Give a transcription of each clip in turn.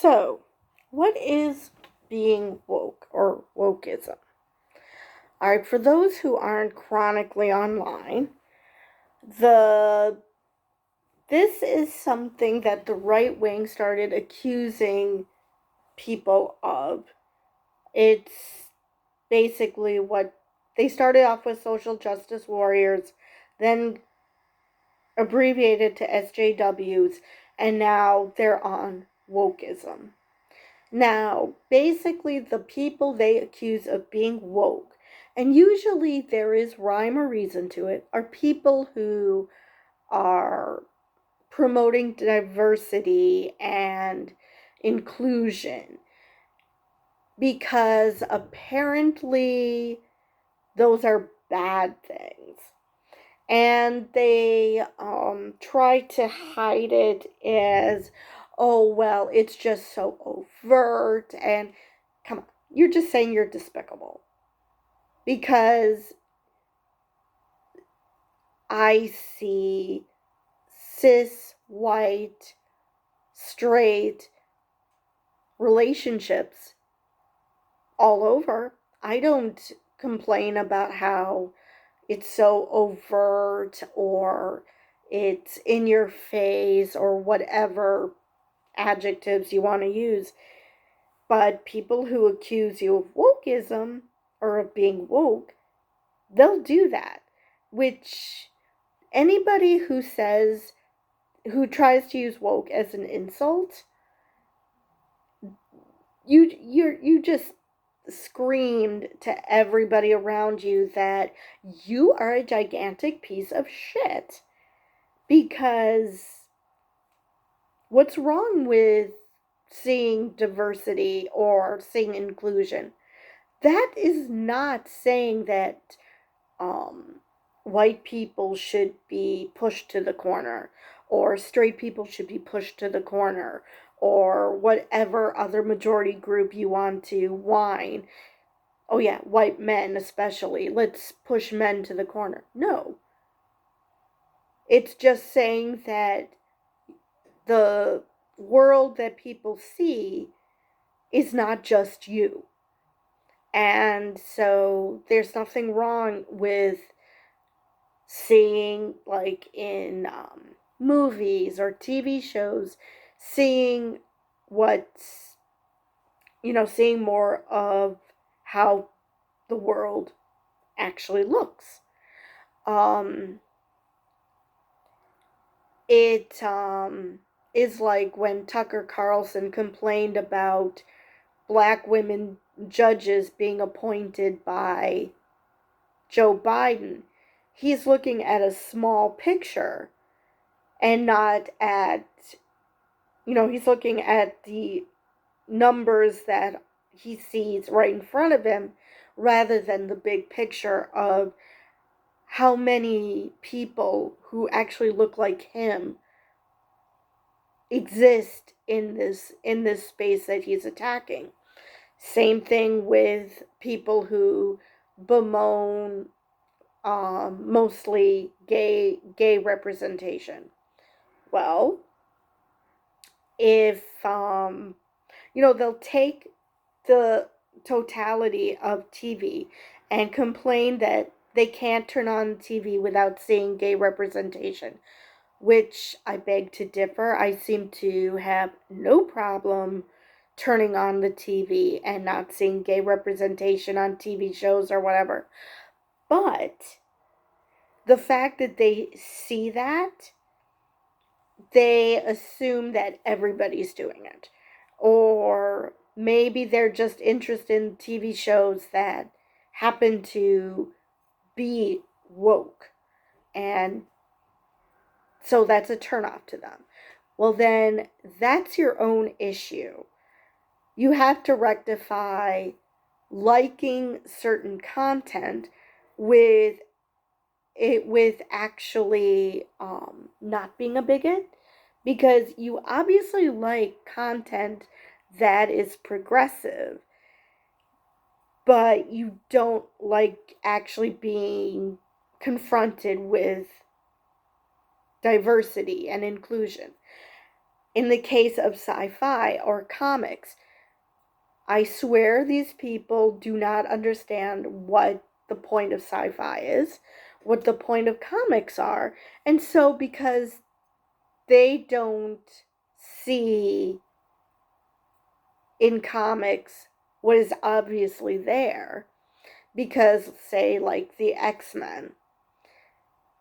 So, what is being woke or wokeism? All right, for those who aren't chronically online, the this is something that the right wing started accusing people of. It's basically what they started off with social justice warriors, then abbreviated to SJWs, and now they're on wokeism. Now, basically, the people they accuse of being woke, and usually there is rhyme or reason to it, are people who are promoting diversity and inclusion because apparently those are bad things. And they try to hide it as, oh, well, it's just so overt. And come on, you're just saying you're despicable. Because I see cis, white, straight relationships all over. I don't complain about how it's so overt or it's in your face or whatever adjectives you want to use. But people who accuse you of wokeism or of being woke, they'll do that. Which anybody who tries to use woke as an insult, you just screamed to everybody around you that you are a gigantic piece of shit. Because what's wrong with seeing diversity or seeing inclusion? That is not saying that um, white people should be pushed to the corner, or straight people should be pushed to the corner, or whatever other majority group you want to whine. Oh, yeah, white men especially. Let's push men to the corner. No. It's just saying that the world that people see is not just you. And so there's nothing wrong with seeing, like in movies or TV shows, seeing what's, seeing more of how the world actually looks. Um, it is like when Tucker Carlson complained about black women judges being appointed by Joe Biden. He's looking at a small picture and not at, he's looking at the numbers that he sees right in front of him rather than the big picture of how many people who actually look like him exist in this space that he's attacking. Same thing with people who bemoan mostly gay representation. Well, if they'll take the totality of TV and complain that they can't turn on TV without seeing gay representation, which I beg to differ. I seem to have no problem turning on the TV and not seeing gay representation on TV shows or whatever. But the fact that they see that, they assume that everybody's doing it. Or maybe they're just interested in TV shows that happen to be woke. And so that's a turnoff to them. Well, then that's your own issue. You have to rectify liking certain content with with actually not being a bigot, because you obviously like content that is progressive, but you don't like actually being confronted with diversity and inclusion. In the case of sci-fi or comics, I swear these people do not understand what the point of sci-fi is, what the point of comics are. And so because they don't see in comics what is obviously there, because say like the X-Men,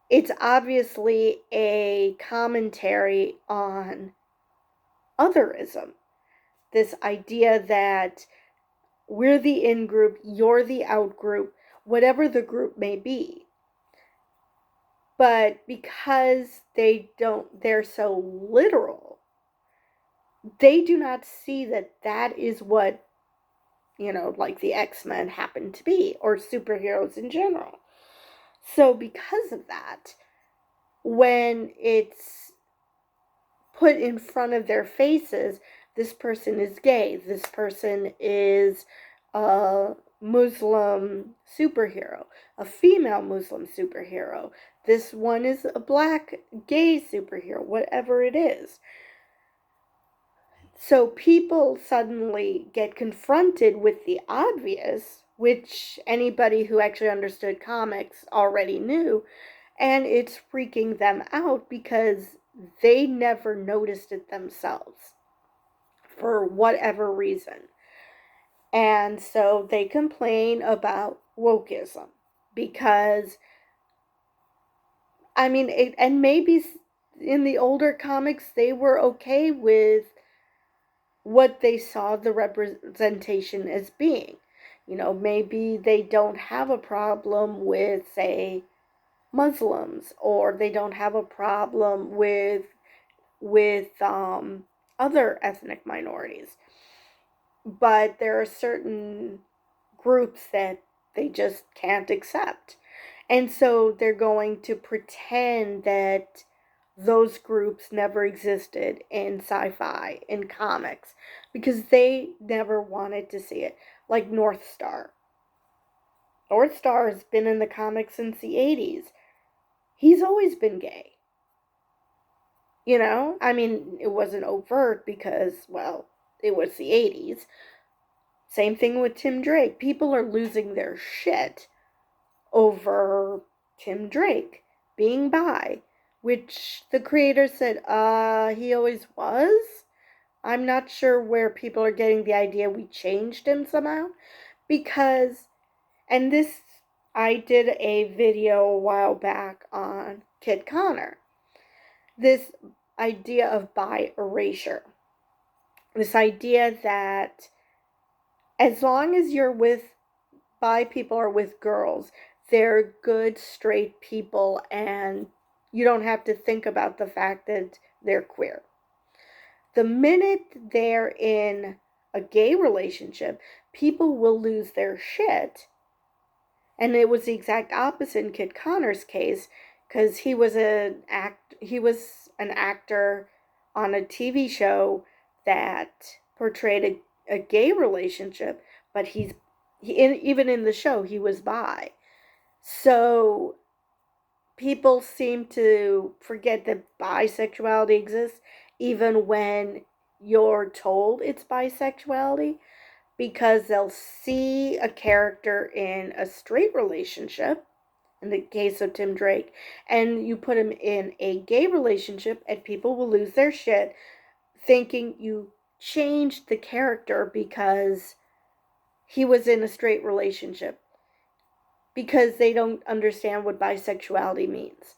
it's obviously a commentary on otherism. This idea that we're the in group, you're the out group, whatever the group may be. But because they're so literal, they do not see that that is what, like the X-Men happen to be, or superheroes in general. So because of that, when it's put in front of their faces, this person is gay, this person is a Muslim superhero, a female Muslim superhero, this one is a black gay superhero, whatever it is. So people suddenly get confronted with the obvious, which anybody who actually understood comics already knew, and it's freaking them out because they never noticed it themselves for whatever reason. And so they complain about wokeism because, I mean, and maybe in the older comics they were okay with what they saw the representation as being. Maybe they don't have a problem with, say, Muslims, or they don't have a problem with other ethnic minorities. But there are certain groups that they just can't accept. And so they're going to pretend that those groups never existed in sci-fi, in comics, because they never wanted to see it. Like North Star. North Star has been in the comics since the 80s. He's always been gay. I mean, it wasn't overt because, well, it was the 80s. Same thing with Tim Drake. People are losing their shit over Tim Drake being bi, which the creator said, he always was. I'm not sure where people are getting the idea we changed him somehow. Because, and this, I did a video a while back on Kit Connor. This idea of bi erasure. This idea that as long as you're with bi people or with girls, they're good, straight people, and you don't have to think about the fact that they're queer. The minute they're in a gay relationship, people will lose their shit. And it was the exact opposite in Kit Connor's case, because he was an actor on a TV show that portrayed a gay relationship, but even in the show he was bi. So people seem to forget that bisexuality exists even when you're told it's bisexuality, because they'll see a character in a straight relationship, in the case of Tim Drake, and you put him in a gay relationship and people will lose their shit thinking you changed the character because he was in a straight relationship, because they don't understand what bisexuality means.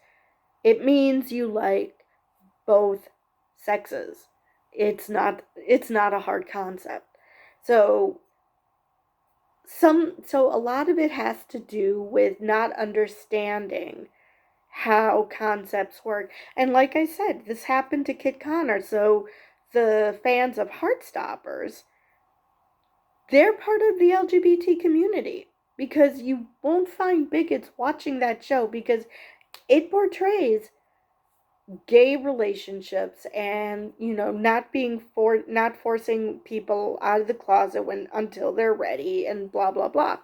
It means you like both sexes. It's not a hard concept. So a lot of it has to do with not understanding how concepts work. And like I said, this happened to Kit Connor. So the fans of Heartstoppers, they're part of the LGBT community, because you won't find bigots watching that show because it portrays gay relationships and not forcing people out of the closet until they're ready and blah blah blah.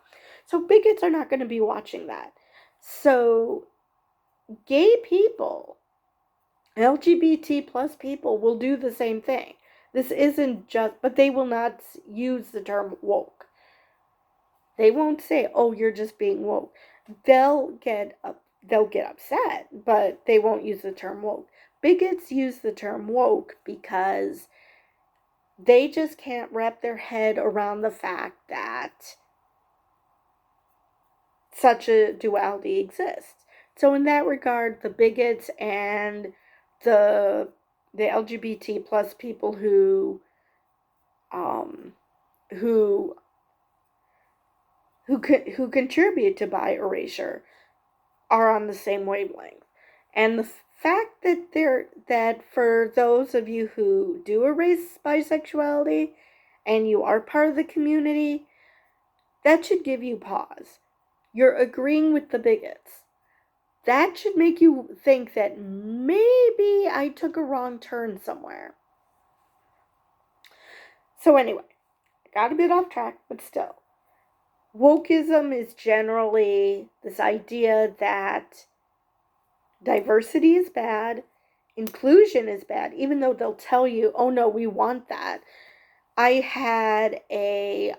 So bigots are not going to be watching that. So gay people LGBT plus people will do the same thing. This isn't just, but they will not use the term woke. They won't say, "Oh, you're just being woke." They'll get they'll get upset, but they won't use the term woke. Bigots use the term woke because they just can't wrap their head around the fact that such a duality exists. So in that regard, the bigots and the LGBT plus people um who who contribute to bi erasure are on the same wavelength. And the fact that for those of you who do erase bisexuality and you are part of the community, that should give you pause. You're agreeing with the bigots. That should make you think that maybe I took a wrong turn somewhere. So anyway, I got a bit off track, but still. Wokeism is generally this idea that diversity is bad, inclusion is bad, even though they'll tell you, "Oh no, we want that." I had a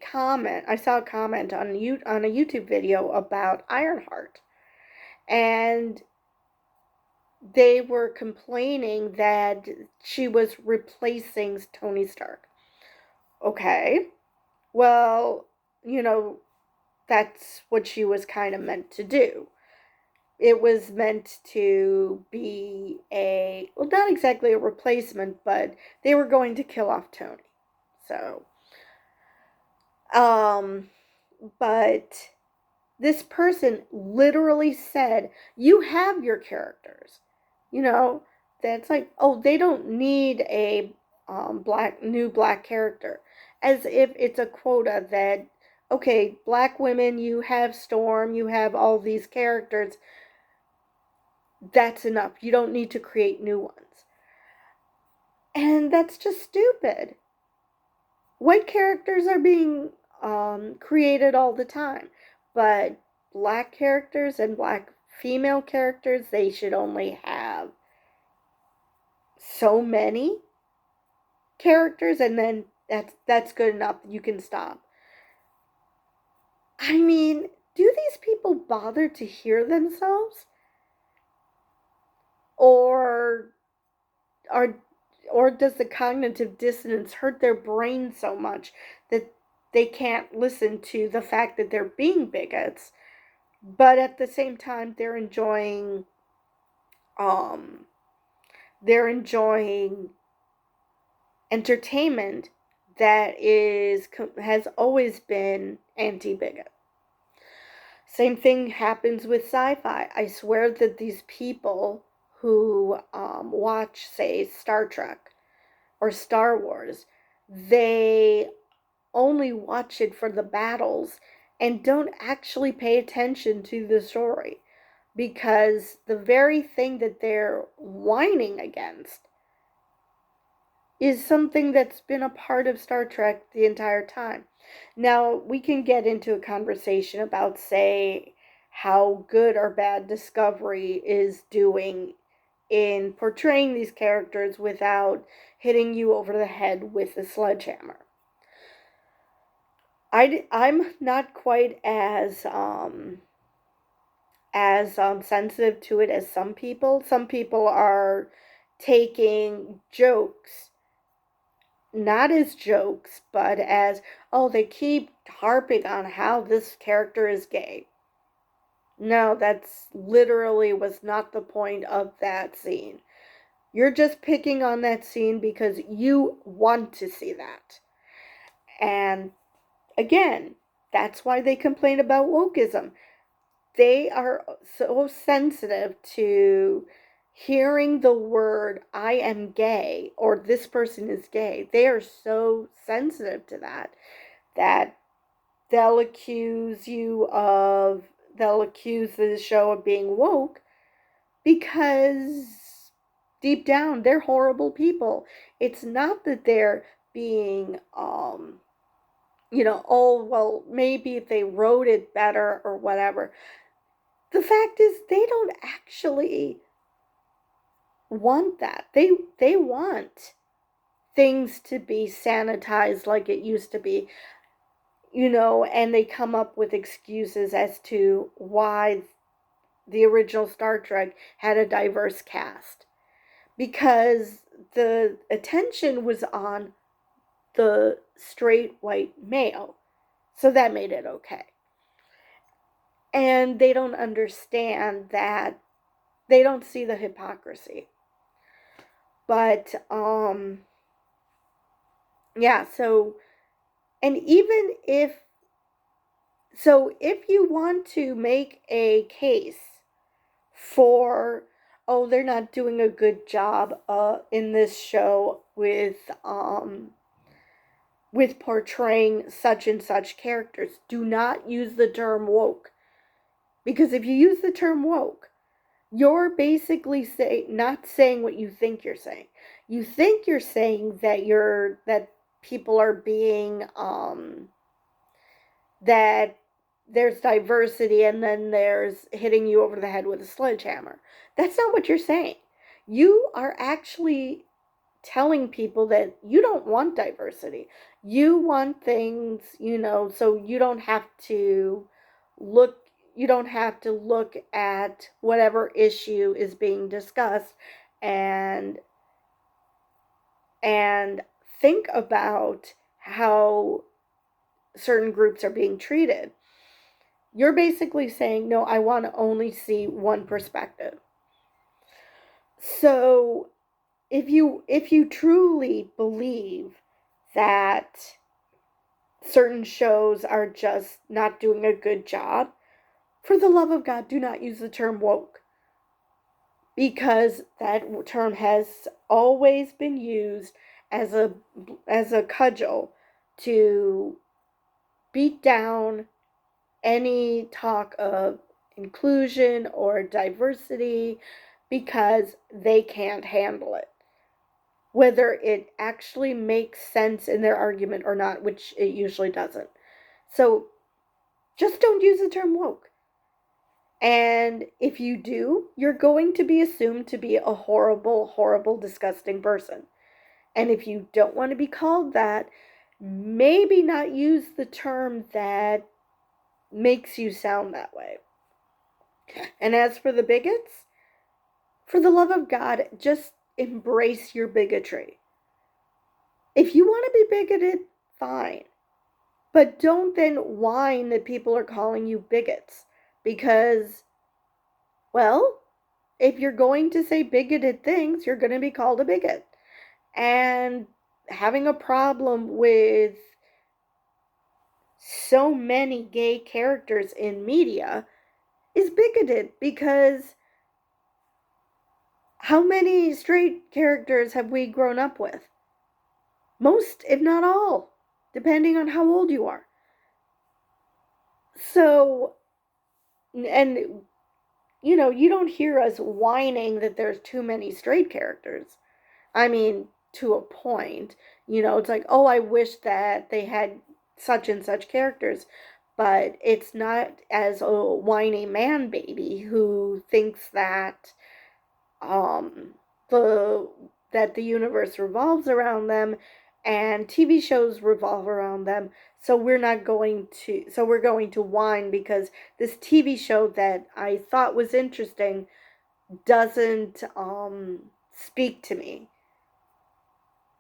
comment. I saw a comment on a YouTube video about Ironheart, and they were complaining that she was replacing Tony Stark. Okay, well, that's what she was kind of meant to do. It was meant to be well, not exactly a replacement, but they were going to kill off Tony. So, but this person literally said, "You have your characters." That's like, oh, they don't need a new black character, as if it's a quota that, okay, black women, you have Storm, you have all these characters. That's enough. You don't need to create new ones. And that's just stupid. White characters are being created all the time, but black characters and black female characters, they should only have so many characters, and then that's good enough. You can stop. I mean, do these people bother to hear themselves? Or are or does the cognitive dissonance hurt their brain so much that they can't listen to the fact that they're being bigots, but at the same time um they're enjoying entertainment that has always been anti-bigot. Same thing happens with sci-fi. I swear that these people who watch, say, Star Trek or Star Wars, they only watch it for the battles and don't actually pay attention to the story, because the very thing that they're whining against is something that's been a part of Star Trek the entire time. Now, we can get into a conversation about, say, how good or bad Discovery is doing in portraying these characters without hitting you over the head with a sledgehammer. I'm not quite as sensitive to it as some people. Some people are taking jokes not as jokes, but as, oh, they keep harping on how this character is gay. No, that's literally was not the point of that scene. You're just picking on that scene because you want to see that. And again, that's why they complain about wokeism. They are so sensitive to hearing the word "I am gay" or "this person is gay." They are so sensitive to that they'll accuse the show of being woke, because deep down they're horrible people. It's not that they're being oh, well, maybe if they wrote it better or whatever. the fact is they don't actually want that. They want things to be sanitized like it used to be, and they come up with excuses as to why the original Star Trek had a diverse cast. Because the attention was on the straight white male. So that made it okay. And they don't understand that, they don't see the hypocrisy. But yeah, so, and even if you want to make a case for, oh, they're not doing a good job in this show with portraying such and such characters, do not use the term woke. Because if you use the term woke, you're basically not saying what you think you're saying. You think you're saying that people are being that there's diversity, and then there's hitting you over the head with a sledgehammer. That's not what you're saying. You are actually telling people that you don't want diversity. You want things, so look you don't have to look at whatever issue is being discussed and and think about how certain groups are being treated. You're basically saying, no, I want to only see one perspective. So if you truly believe that certain shows are just not doing a good job, for the love of God, do not use the term woke. Because that term has always been used as a cudgel to beat down any talk of inclusion or diversity, because they can't handle it, whether it actually makes sense in their argument or not, which it usually doesn't. So just don't use the term woke. And if you do, you're going to be assumed to be a horrible, horrible, disgusting person. And if you don't want to be called that, maybe not use the term that makes you sound that way. And as for the bigots, for the love of God, just embrace your bigotry. If you want to be bigoted, fine. But don't then whine that people are calling you bigots. Because, well, if you're going to say bigoted things, you're going to be called a bigot. And having a problem with so many gay characters in media is bigoted, because how many straight characters have we grown up with? Most, if not all, depending on how old you are. So, and you don't hear us whining that there's too many straight characters. I mean, to a point. It's like, oh, I wish that they had such and such characters. But it's not as a whiny man baby who thinks that um the that the universe revolves around them and TV shows revolve around them. So we're going to whine because this TV show that I thought was interesting doesn't speak to me,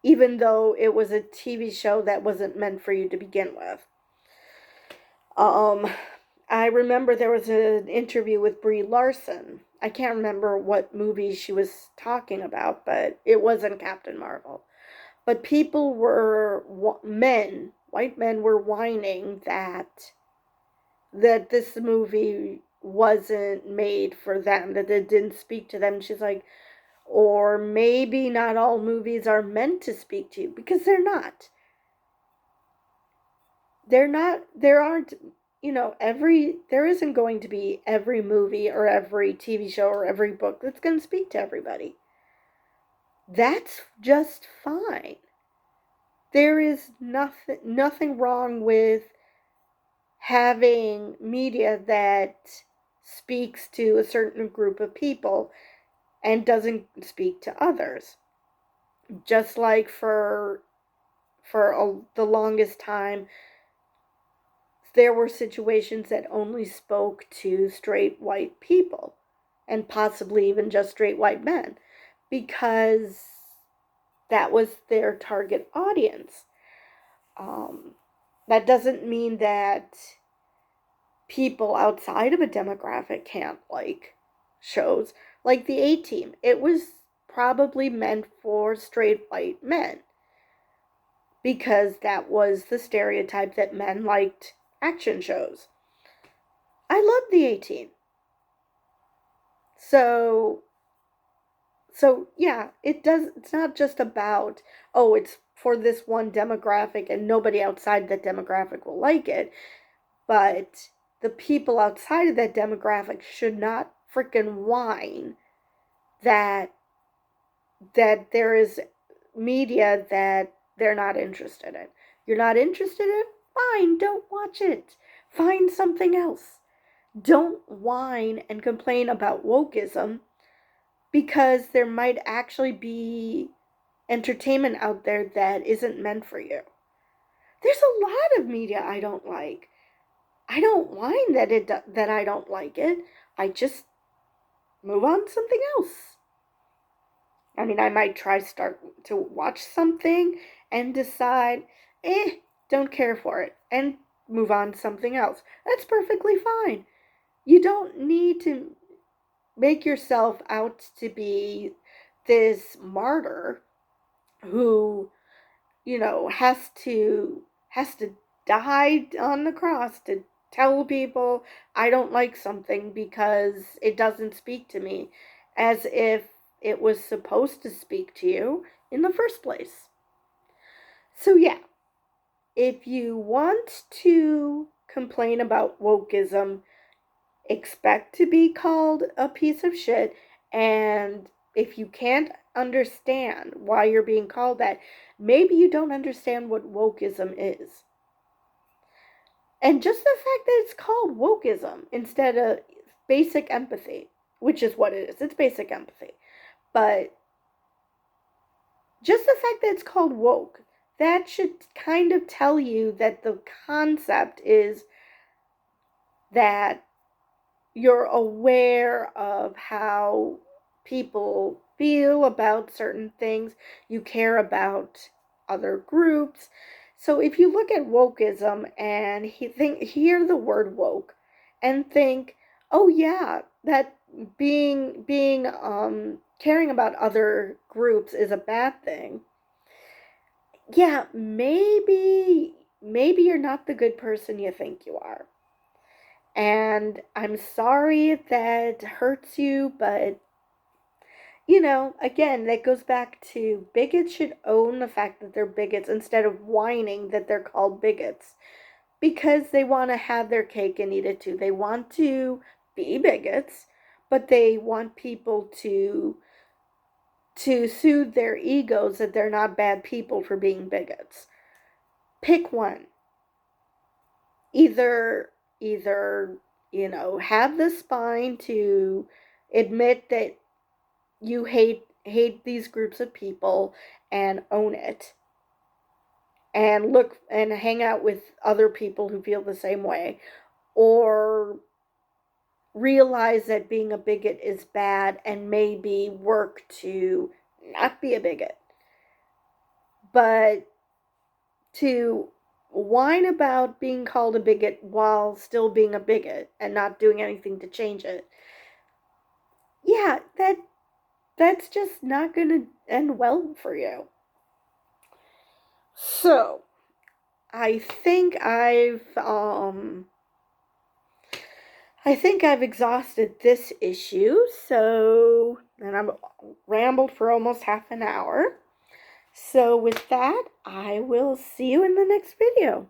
even though it was a TV show that wasn't meant for you to begin with. Um, I remember there was an interview with Brie Larson. I can't remember what movie she was talking about, but it wasn't Captain Marvel. But white men were whining that this movie wasn't made for them, that it didn't speak to them. She's like, or maybe not all movies are meant to speak to you, because they're not. There aren't, there isn't going to be every movie or every TV show or every book that's going to speak to everybody. That's just fine. There is nothing wrong with having media that speaks to a certain group of people and doesn't speak to others. Just like for the longest time, there were situations that only spoke to straight white people, and possibly even just straight white men, because that was their target audience. That doesn't mean that people outside of a demographic can't like shows. Like the A-Team, it was probably meant for straight white men, because that was the stereotype that men liked action shows. I love the A-Team. So yeah, it's not just about, oh, it's for this one demographic and nobody outside that demographic will like it, but the people outside of that demographic should not freaking whine that there is media that they're not interested in. You're not interested in it? Fine, don't watch it. Find something else. Don't whine and complain about wokeism, because there might actually be entertainment out there that isn't meant for you. There's a lot of media I don't like. I don't whine that I don't like it. I just move on to something else. I mean, I might start to watch something and decide, don't care for it, and move on to something else. That's perfectly fine. You don't need to make yourself out to be this martyr who, has to die on the cross to tell people I don't like something because it doesn't speak to me, as if it was supposed to speak to you in the first place. So yeah, if you want to complain about wokeism, expect to be called a piece of shit, and if you can't understand why you're being called that, maybe you don't understand what wokeism is. And just the fact that it's called wokeism instead of basic empathy, which is what it is, it's basic empathy. But just the fact that it's called woke, that should kind of tell you that the concept is that you're aware of how people feel about certain things, you care about other groups. So if you look at wokeism and hear the word woke and think, oh yeah, that being caring about other groups is a bad thing. Yeah, maybe you're not the good person you think you are. And I'm sorry if that hurts you, but again, that goes back to bigots should own the fact that they're bigots instead of whining that they're called bigots, because they want to have their cake and eat it too. They want to be bigots, but they want people to soothe their egos that they're not bad people for being bigots. Pick one. Either have the spine to admit that you hate these groups of people and own it, and look and hang out with other people who feel the same way, or realize that being a bigot is bad and maybe work to not be a bigot. But to whine about being called a bigot while still being a bigot and not doing anything to change it, yeah, that's just not going to end well for you. So, I think I've exhausted this issue. So, and I've rambled for almost half an hour. So with that, I will see you in the next video.